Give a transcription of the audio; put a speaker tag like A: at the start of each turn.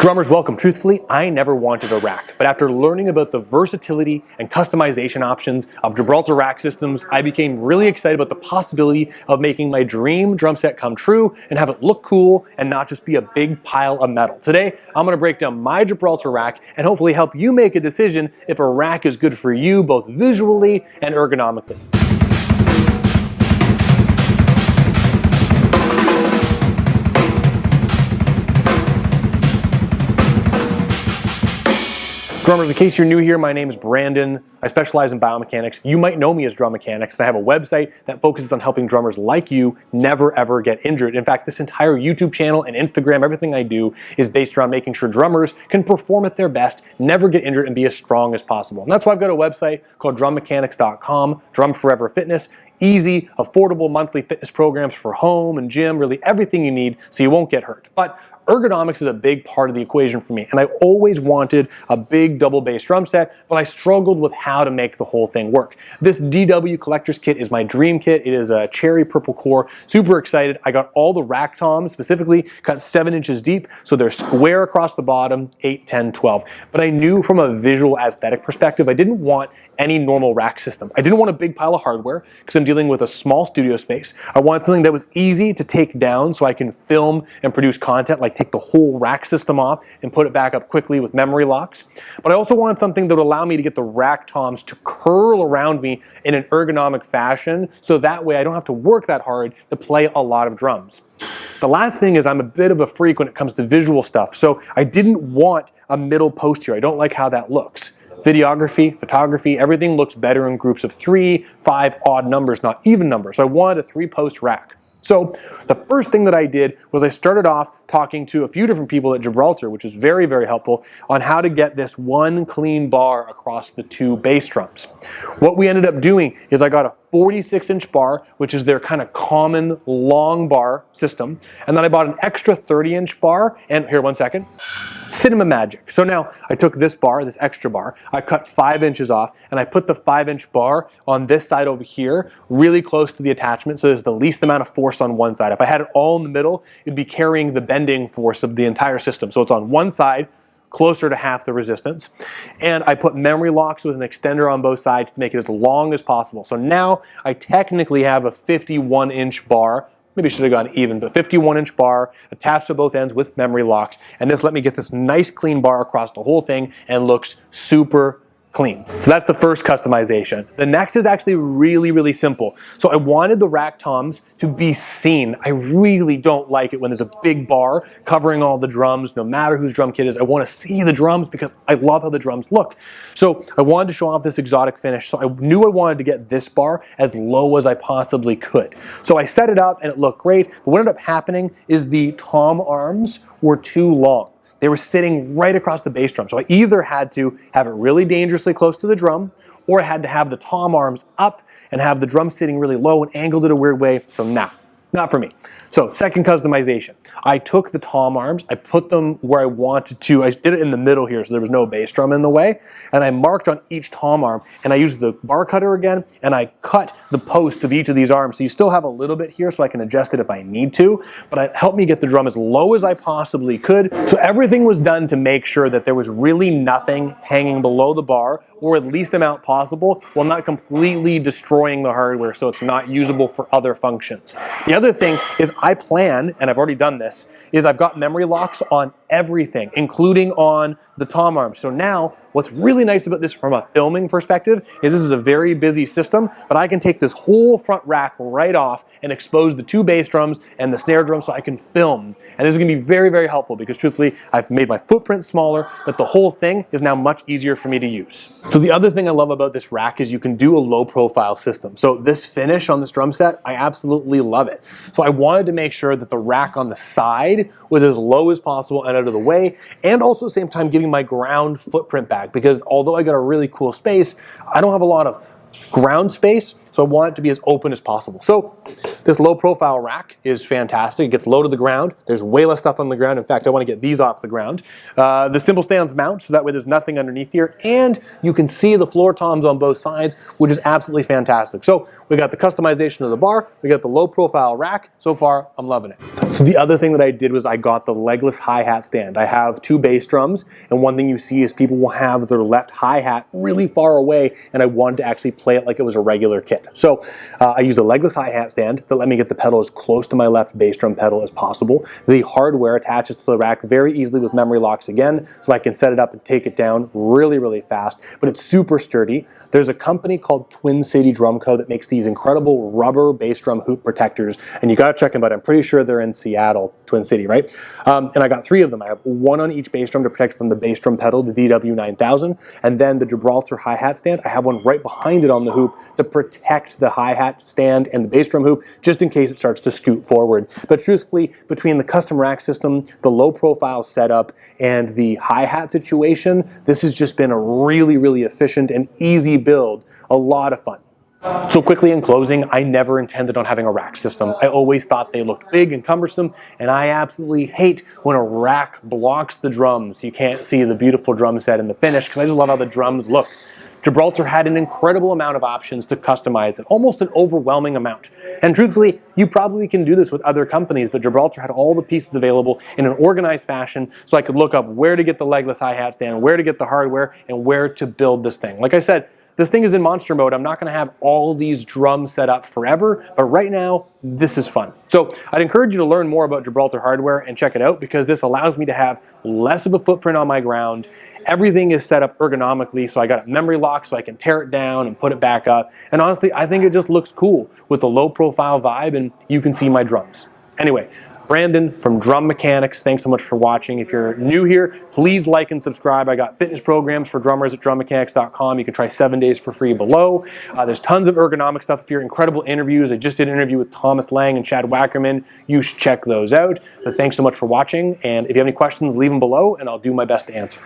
A: Drummers, welcome. Truthfully, I never wanted a rack, but after learning about the versatility and customization options of Gibraltar rack systems, I became really excited about the possibility of making my dream drum set come true and have it look cool and not just be a big pile of metal. Today, I'm going to break down my Gibraltar rack and hopefully help you make a decision if a rack is good for you both visually and ergonomically. Drummers, in case you're new here, my name is Brandon. I specialize in biomechanics. You might know me as Drum Mechanics, and I have a website that focuses on helping drummers like you never ever get injured. In fact, this entire YouTube channel and Instagram, everything I do is based around making sure drummers can perform at their best, never get injured, and be as strong as possible. And that's why I've got a website called drummechanics.com, Drum Forever Fitness. Easy, affordable monthly fitness programs for home and gym, really everything you need so you won't get hurt. But ergonomics is a big part of the equation for me, and I always wanted a big double bass drum set, but I struggled with how to make the whole thing work. This DW Collector's Kit is my dream kit. It is a cherry purple core. Super excited. I got all the rack toms, specifically cut 7 inches deep, so they're square across the bottom, 8, 10, 12. But I knew from a visual aesthetic perspective, I didn't want any normal rack system. I didn't want a big pile of hardware because I'm dealing with a small studio space. I wanted something that was easy to take down so I can film and produce content, like take the whole rack system off and put it back up quickly with memory locks. But I also wanted something that would allow me to get the rack toms to curl around me in an ergonomic fashion, so that way I don't have to work that hard to play a lot of drums. The last thing is I'm a bit of a freak when it comes to visual stuff, so I didn't want a middle post here. I don't like how that looks. Videography, photography, everything looks better in groups of 3, 5 odd numbers, not even numbers. So I wanted a 3-post rack. So the first thing that I did was I started off talking to a few different people at Gibraltar, which is very, very helpful, on how to get this one clean bar across the 2 bass drums. What we ended up doing is I got a 46-inch bar, which is their kind of common long bar system, and then I bought an extra 30-inch bar, and here, one second. Cinema magic. So now I took this bar, this extra bar, I cut 5 inches off, and I put the 5-inch bar on this side over here, really close to the attachment, so there's the least amount of force on one side. If I had it all in the middle, it'd be carrying the bending force of the entire system. So it's on one side, closer to half the resistance. And I put memory locks with an extender on both sides to make it as long as possible. So now I technically have a 51-inch bar. Maybe I should have gone even, but 51-inch bar attached to both ends with memory locks. And this let me get this nice clean bar across the whole thing and looks super clean. So that's the first customization. The next is actually really, really simple. So I wanted the rack toms to be seen. I really don't like it when there's a big bar covering all the drums, no matter whose drum kit is. I want to see the drums because I love how the drums look. So I wanted to show off this exotic finish. So I knew I wanted to get this bar as low as I possibly could. So I set it up and it looked great. But what ended up happening is the tom arms were too long. They were sitting right across the bass drum. So I either had to have it really dangerously close to the drum, or I had to have the tom arms up and have the drum sitting really low and angled it a weird way. So not for me. So second customization. I took the tom arms, I put them where I wanted to. I did it in the middle here so there was no bass drum in the way. And I marked on each tom arm, and I used the bar cutter again, and I cut the posts of each of these arms. So you still have a little bit here so I can adjust it if I need to, but it helped me get the drum as low as I possibly could. So everything was done to make sure that there was really nothing hanging below the bar, or at least amount possible, while not completely destroying the hardware so it's not usable for other functions. The other thing is I plan, and I've already done this, is I've got memory locks on everything, including on the tom arms. So now, what's really nice about this from a filming perspective is this is a very busy system, but I can take this whole front rack right off and expose the 2 bass drums and the snare drum so I can film. And this is gonna be very, very helpful because truthfully, I've made my footprint smaller, but the whole thing is now much easier for me to use. So the other thing I love about this rack is you can do a low profile system. So this finish on this drum set, I absolutely love it. So I wanted to make sure that the rack on the side was as low as possible and out of the way, and also at the same time giving my ground footprint back, because although I got a really cool space, I don't have a lot of ground space so I want it to be as open as possible. So this low profile rack is fantastic. It gets low to the ground. There's way less stuff on the ground. In fact, I want to get these off the ground. The simple stands mount, so that way there's nothing underneath here, and you can see the floor toms on both sides, which is absolutely fantastic. So we got the customization of the bar, we got the low profile rack. So far, I'm loving it. So the other thing that I did was I got the legless hi-hat stand. I have 2 bass drums, and one thing you see is people will have their left hi-hat really far away, and I wanted to actually play it like it was a regular kit. So I used a legless hi-hat stand that let me get the pedal as close to my left bass drum pedal as possible. The hardware attaches to the rack very easily with memory locks again, so I can set it up and take it down really, really fast, but it's super sturdy. There's a company called Twin City Drum Co. that makes these incredible rubber bass drum hoop protectors, and you gotta check them out. I'm pretty sure they're in Seattle, Twin City, right? And I got 3 of them. I have one on each bass drum to protect from the bass drum pedal, the DW9000, and then the Gibraltar hi-hat stand. I have one right behind it on the hoop to protect the hi-hat stand and the bass drum hoop, just in case it starts to scoot forward. But truthfully, between the custom rack system, the low profile setup, and the hi-hat situation, this has just been a really, really efficient and easy build. A lot of fun. So quickly in closing, I never intended on having a rack system. I always thought they looked big and cumbersome, and I absolutely hate when a rack blocks the drums. You can't see the beautiful drum set in the finish, because I just love how the drums look. Gibraltar had an incredible amount of options to customize it, almost an overwhelming amount. And truthfully, you probably can do this with other companies, but Gibraltar had all the pieces available in an organized fashion, so I could look up where to get the legless hi-hat stand, where to get the hardware, and where to build this thing. Like I said, this thing is in monster mode. I'm not going to have all these drums set up forever, but right now, this is fun. So I'd encourage you to learn more about Gibraltar hardware and check it out, because this allows me to have less of a footprint on my ground. Everything is set up ergonomically, so I got a memory lock so I can tear it down and put it back up. And honestly, I think it just looks cool with the low profile vibe, and you can see my drums. Anyway, Brandon from Drum Mechanics, thanks so much for watching. If you're new here, please like and subscribe. I got fitness programs for drummers at drummechanics.com. You can try 7 days for free below. There's tons of ergonomic stuff. If you're incredible interviews, I just did an interview with Thomas Lang and Chad Wackerman. You should check those out. But thanks so much for watching. And if you have any questions, leave them below and I'll do my best to answer.